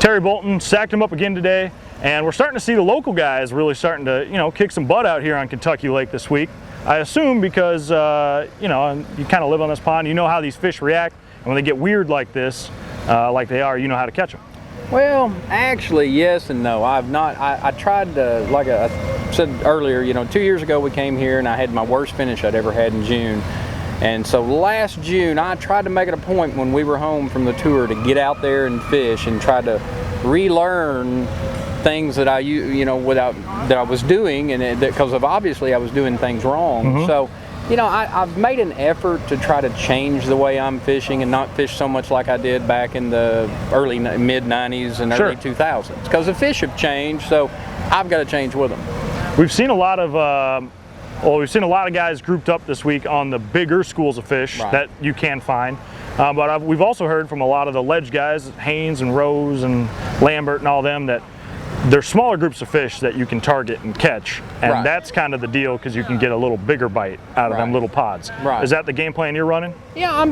Terry Bolton stacked them up again today, and we're starting to see the local guys really starting to, you know, kick some butt out here on Kentucky Lake this week. I assume because, you know, you kind of live on this pond, you know how these fish react, and when they get weird like this, like they are, you know how to catch them. Well, actually, yes and no. I've not. I tried to, like I said earlier, you know, 2 years ago we came here and I had my worst finish I'd ever had in June. And so last June I tried to make it a point when we were home from the tour to get out there and fish and try to relearn things that I was doing, and because of obviously I was doing things wrong. So, you know, I've made an effort to try to change the way I'm fishing and not fish so much like I did back in the mid-90s and early 2000s, because the fish have changed, so I've got to change with them. We've seen a lot of guys grouped up this week on the bigger schools of fish that you can find. But we've also heard from a lot of the ledge guys, Haynes and Rose and Lambert and all them, that there's smaller groups of fish that you can target and catch, and that's kind of the deal, because you can get a little bigger bite out of them little pods. Is that the game plan you're running? Yeah,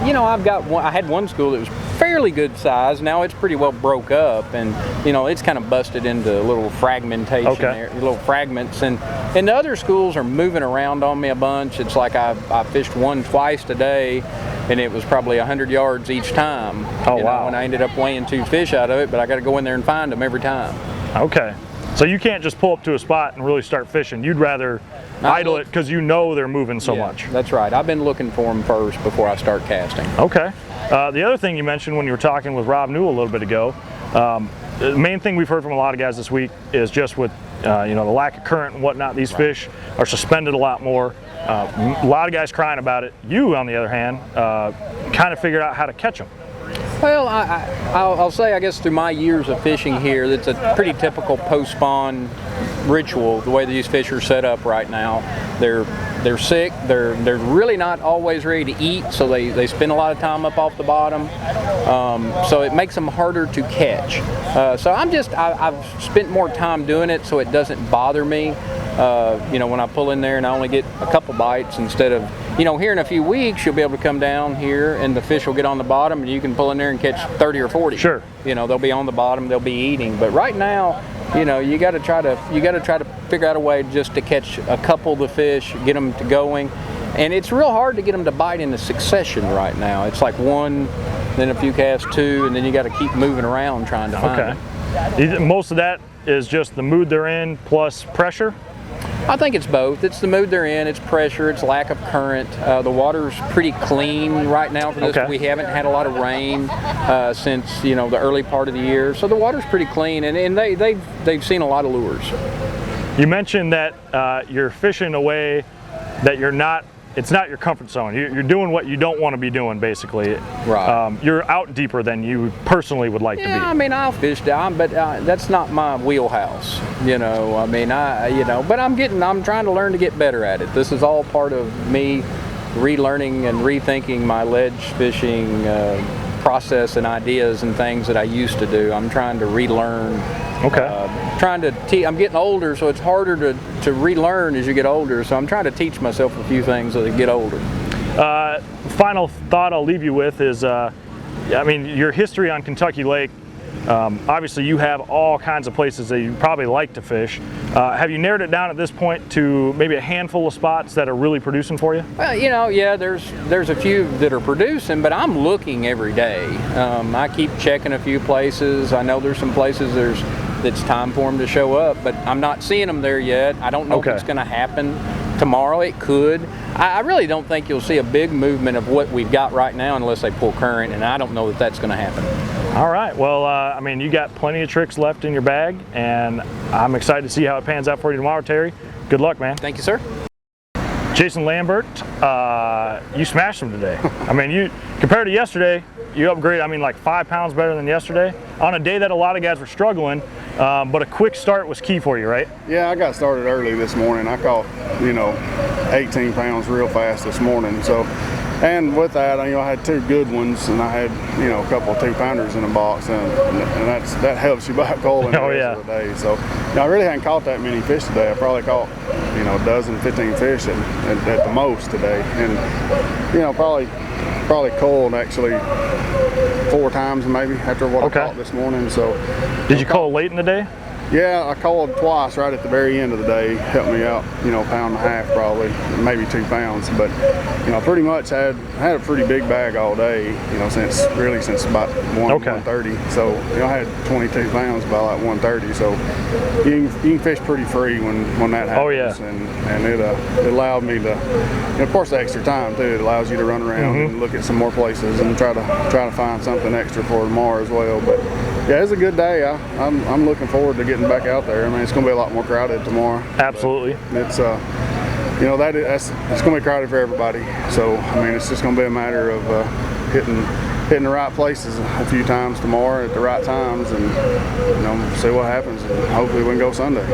you know, I had one school that was fairly good size. Now it's pretty well broke up, and you know, it's kind of busted into little fragmentation, little fragments, and the other schools are moving around on me a bunch. It's like I fished one twice today, and it was probably 100 yards each time. Oh, wow. And I ended up weighing 2 fish out of it, but I got to go in there and find them every time. Okay. So you can't just pull up to a spot and really start fishing. You'd rather idle it because you know they're moving so much. That's right. I've been looking for them first before I start casting. Okay. The other thing you mentioned when you were talking with Rob Newell a little bit ago, the main thing we've heard from a lot of guys this week is just with you know, the lack of current and whatnot, these fish are suspended a lot more. A lot of guys crying about it. You, on the other hand, kind of figured out how to catch them. Well, I'll say, I guess through my years of fishing here, that's a pretty typical post-spawn ritual, the way these fish are set up right now. They're sick, they're really not always ready to eat, so they spend a lot of time up off the bottom, so it makes them harder to catch. So I've spent more time doing it so it doesn't bother me. You know, when I pull in there and I only get a couple bites, instead of, you know, here in a few weeks you'll be able to come down here and the fish will get on the bottom and you can pull in there and catch 30 or 40. Sure. You know, they'll be on the bottom, they'll be eating. But right now, you know, you got to try to figure out a way just to catch a couple of the fish, get them to going. And it's real hard to get them to bite in a succession right now. It's like one, then a few casts, two, and then you got to keep moving around trying to find them. Most of that is just the mood they're in plus pressure? I think it's both. It's the mood they're in, it's pressure, it's lack of current. The water's pretty clean right now for this. We haven't had a lot of rain since, you know, the early part of the year. So the water's pretty clean, and they've seen a lot of lures. You mentioned that you're fishing in a way that it's not your comfort zone. You're doing what you don't want to be doing, basically. Right. You're out deeper than you personally would like to be. Yeah, I mean, I'll fish down, but that's not my wheelhouse. You know, I mean, but I'm trying to learn to get better at it. This is all part of me relearning and rethinking my ledge fishing process and ideas and things that I used to do. I'm trying to relearn. I'm getting older, so it's harder to relearn as you get older, so I'm trying to teach myself a few things as I get older. Final thought I'll leave you with is, I mean, your history on Kentucky Lake, obviously you have all kinds of places that you probably like to fish. Have you narrowed it down at this point to maybe a handful of spots that are really producing for you? Well, you know, yeah, there's a few that are producing, but I'm looking every day. I keep checking a few places. I know there's some places it's time for them to show up, but I'm not seeing them there yet. I don't know if it's going to happen tomorrow. It could. I really don't think you'll see a big movement of what we've got right now unless they pull current, and I don't know that that's going to happen. All right. Well, I mean, you got plenty of tricks left in your bag, and I'm excited to see how it pans out for you tomorrow, Terry. Good luck, man. Thank you, sir. Jason Lambert, you smashed him today. I mean, compared to yesterday, you upgraded, I mean, like 5 pounds better than yesterday on a day that a lot of guys were struggling, but a quick start was key for you, right? Yeah, I got started early this morning. I caught, you know, 18 pounds real fast this morning. So, and with that, you know, I had 2 good ones, and I had, you know, a couple of 2-pounders in the box, and that helps you bite cold in the rest of the day. So, you know, I really hadn't caught that many fish today. I probably caught, you know, a dozen, 15 fish at the most today, and you know, probably cold actually 4 times maybe after what I caught this morning. So, did you call late in the day? Yeah, I called twice right at the very end of the day. Helped me out, pound and a half probably, maybe 2 pounds. But pretty much had a pretty big bag all day. Since about 1:30. So I had 22 pounds by like 1:30. So you can fish pretty free when that happens. Oh yeah. And it allowed me to, of course, the extra time too. It allows you to run around and look at some more places and try to find something extra for tomorrow as well. But yeah, it's a good day. I'm looking forward to getting back out there. I mean, it's going to be a lot more crowded tomorrow. Absolutely. It's it's going to be crowded for everybody. So I mean, it's just going to be a matter of hitting the right places a few times tomorrow at the right times, and see what happens. And hopefully we can go Sunday.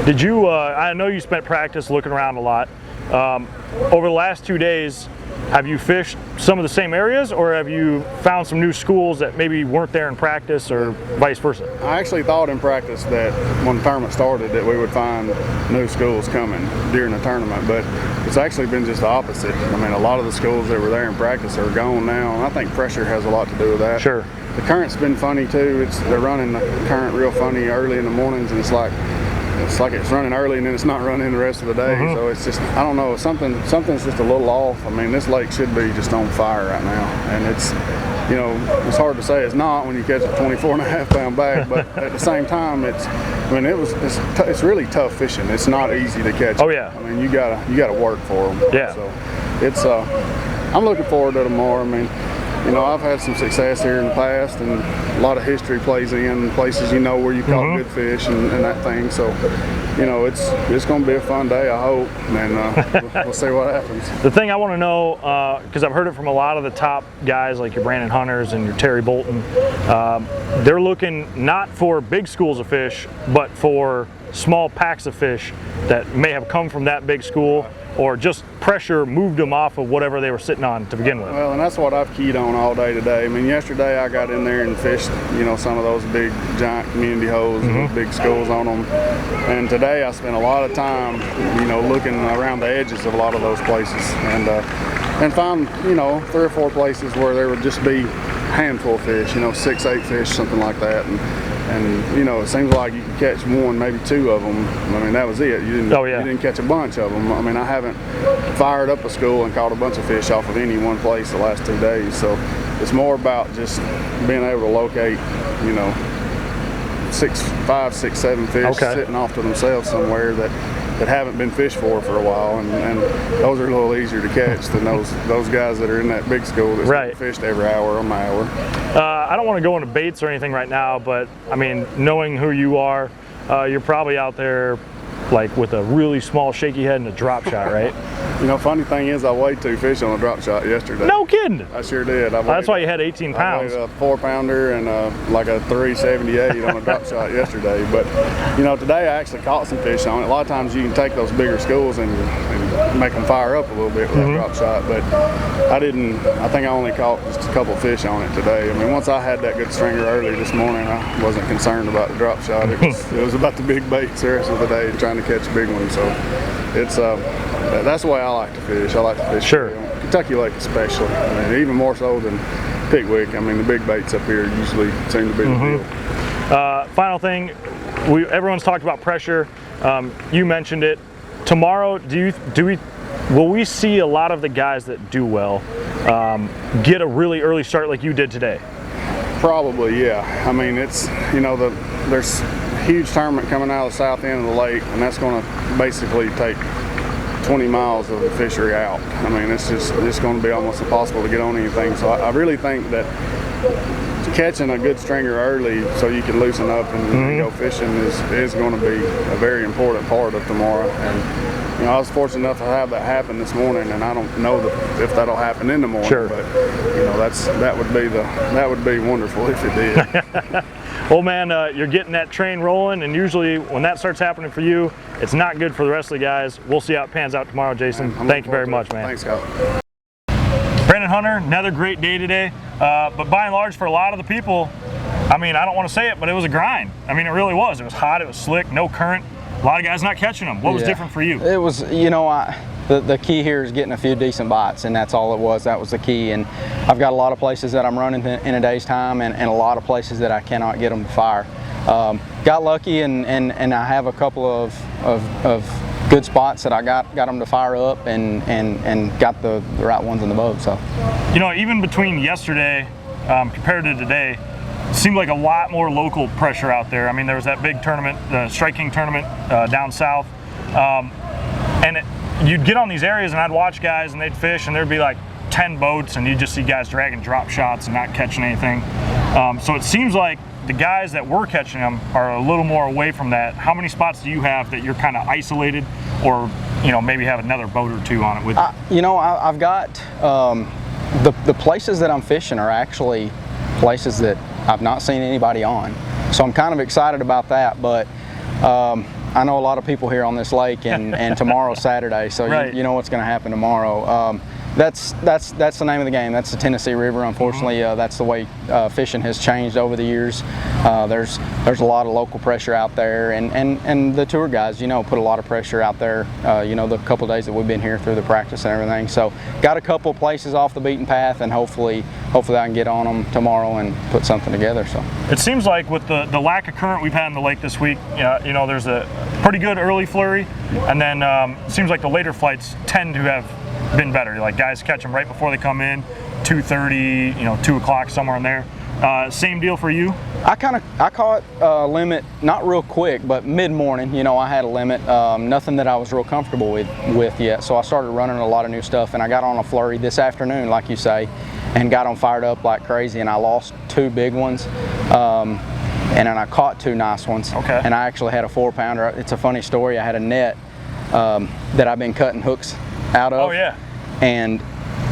Did you? I know you spent practice looking around a lot. Over the last 2 days, have you fished some of the same areas, or have you found some new schools that maybe weren't there in practice, or vice versa? I actually thought in practice that when the tournament started that we would find new schools coming during the tournament, but it's actually been just the opposite. I mean, a lot of the schools that were there in practice are gone now, and I think pressure has a lot to do with that. Sure. The current's been funny too. They're running the current real funny early in the mornings, and it's like it's running early and then it's not running the rest of the day. So it's just, I don't know, something's just a little off. I mean, this lake should be just on fire right now, and it's it's hard to say it's not when you catch a 24.5 pound bag, but at the same time it's really tough fishing. It's not easy to catch. Oh yeah. I mean, you gotta work for them. Yeah. So it's I'm looking forward to tomorrow. I mean, I've had some success here in the past, and a lot of history plays in places where you caught good fish and that thing. So, it's going to be a fun day, I hope, and we'll see what happens. The thing I want to know, because I've heard it from a lot of the top guys like your Brandon Hunters and your Terry Bolton, they're looking not for big schools of fish, but for small packs of fish that may have come from that big school, or just pressure moved them off of whatever they were sitting on to begin with. Well, and that's what I've keyed on all day today. I mean, yesterday I got in there and fished, some of those big giant community holes with big schools on them. And today I spent a lot of time, looking around the edges of a lot of those places, and found, 3 or 4 places where there would just be handful of fish, 6, 8 fish, something like that. And it seems like you could catch 1, maybe 2 of them. I mean, that was it. You didn't catch a bunch of them. I mean, I haven't fired up a school and caught a bunch of fish off of any one place the last 2 days. So it's more about just being able to locate, 5, 6, 7 fish sitting off to themselves somewhere that haven't been fished for a while, and those are a little easier to catch than those guys that are in that big school that's fished every hour on the hour. I don't want to go into baits or anything right now, but I mean, knowing who you are, you're probably out there like with a really small shaky head and a drop shot, right? Funny thing is I weighed 2 fish on a drop shot yesterday. No kidding. I sure did. That's why you had 18 pounds. I weighed a 4-pounder and like a 378 on a drop shot yesterday. But today I actually caught some fish on it. A lot of times you can take those bigger schools and make them fire up a little bit with that drop shot, but I didn't. I think I only caught just a couple of fish on it today. I mean, once I had that good stringer early this morning, I wasn't concerned about the drop shot. It was about the big baits the rest of the day, trying to catch big ones. So it's that's the way I like to fish. I like to fish Kentucky Lake especially. I mean, even more so than Pickwick. I mean, the big baits up here usually seem to be the deal. Final thing, everyone's talked about pressure. You mentioned it. Tomorrow, will we see a lot of the guys that do well get a really early start like you did today? Probably, yeah. I mean, it's there's a huge tournament coming out of the south end of the lake, and that's going to basically take 20 miles of the fishery out. I mean, it's going to be almost impossible to get on anything. So I really think that catching a good stringer early so you can loosen up and go fishing is going to be a very important part of tomorrow. And I was fortunate enough to have that happen this morning, and I don't know if that'll happen in the morning. Sure. But that would be wonderful if it did. Well, man, you're getting that train rolling, and usually when that starts happening for you, it's not good for the rest of the guys. We'll see how it pans out tomorrow, Jason. Thank you very much, man. Thanks, Kyle. Brandon Hunter, another great day today, but by and large, for a lot of the people, I mean, I don't want to say it, but it was a grind. I mean, it really was. It was hot, it was slick, no current. A lot of guys not catching them. What was different for you? It was, the key here is getting a few decent bites, and that's all it was. That was the key. And I've got a lot of places that I'm running in a day's time, and a lot of places that I cannot get them to fire. Got lucky, and I have a couple of good spots that I got them to fire up, and got the right ones in the boat. So, you know, even between yesterday compared to today, it seemed like a lot more local pressure out there. I mean, there was that big tournament, the Strike King tournament down south, and you'd get on these areas and I'd watch guys and they'd fish and there'd be like 10 boats and you'd just see guys dragging drop shots and not catching anything. So it seems like the guys that were catching them are a little more away from that. How many spots do you have that you're kind of isolated, or you know, maybe have another boat or two on it with you? You know, I've got the places that I'm fishing are actually places that I've not seen anybody on, so I'm kind of excited about that. But I know a lot of people here on this lake, and tomorrow's Saturday, so right. you know what's going to happen tomorrow. That's the name of the game. That's the Tennessee River. Unfortunately, that's the way fishing has changed over the years. There's a lot of local pressure out there, and the tour guys, you know, put a lot of pressure out there. You know, the couple of days that we've been here through the practice and everything. So, got a couple of places off the beaten path, and hopefully I can get on them tomorrow and put something together. So, it seems like with the lack of current we've had in the lake this week, you know, there's a pretty good early flurry, and then it seems like the later flights tend to have been better. Like guys catch them right before they come in, 2:30, you know, 2 o'clock, somewhere in there. Same deal for you? I caught a limit, not real quick, but mid-morning. You know, I had a limit, nothing that I was real comfortable with yet. So I started running a lot of new stuff, and I got on a flurry this afternoon, like you say, and got them fired up like crazy. And I lost 2 big ones, and then I caught 2 nice ones. Okay. And I actually had a 4-pounder. It's a funny story. I had a net that I've been cutting hooks out of. Oh yeah. And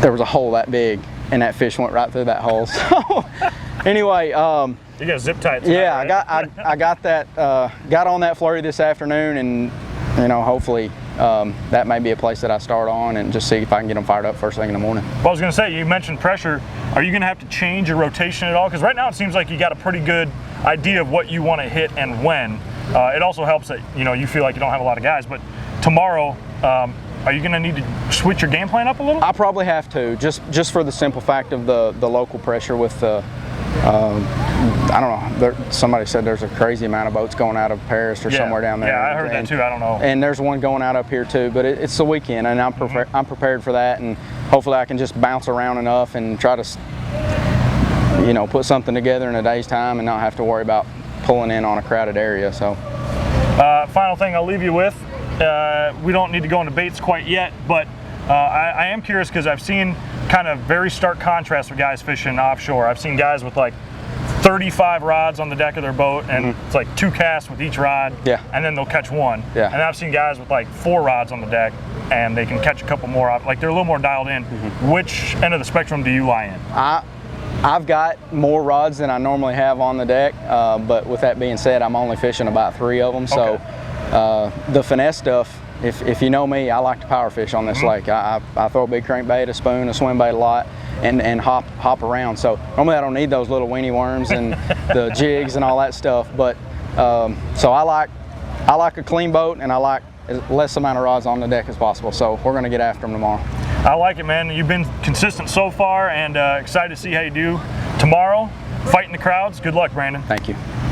there was a hole that big, and that fish went right through that hole. So anyway, you got zip tight tonight, yeah, right? I got that, got on that flurry this afternoon, and you know, hopefully that may be a place that I start on and just see if I can get them fired up first thing in the morning. Well, I was going to say, you mentioned pressure. Are you going to have to change your rotation at all? Because right now it seems like you got a pretty good idea of what you want to hit and when. It also helps that, you know, you feel like you don't have a lot of guys, but tomorrow, are you going to need to switch your game plan up a little? I probably have to, just for the simple fact of the local pressure with the, I don't know, somebody said there's a crazy amount of boats going out of Paris or somewhere down there. Yeah, I heard that too, I don't know. And there's one going out up here too, but it's the weekend, and I'm prepared for that, and hopefully I can just bounce around enough and try to, you know, put something together in a day's time and not have to worry about pulling in on a crowded area. So, final thing I'll leave you with. We don't need to go into baits quite yet, but I am curious because I've seen kind of very stark contrast with guys fishing offshore. I've seen guys with like 35 rods on the deck of their boat, and it's like 2 casts with each rod, and then they'll catch 1. Yeah. And I've seen guys with like 4 rods on the deck, and they can catch a couple more. Like they're a little more dialed in. Which end of the spectrum do you lie in? I've got more rods than I normally have on the deck, but with that being said, I'm only fishing about 3 of them. So the finesse stuff, if you know me, I like to power fish on this lake. I throw a big crankbait, a spoon, a swim bait a lot, and hop around. So normally I don't need those little weenie worms and the jigs and all that stuff. But so I like a clean boat, and I like as less amount of rods on the deck as possible. So we're gonna get after them tomorrow. I like it, man. You've been consistent so far, and excited to see how you do tomorrow, fighting the crowds. Good luck, Brandon. Thank you.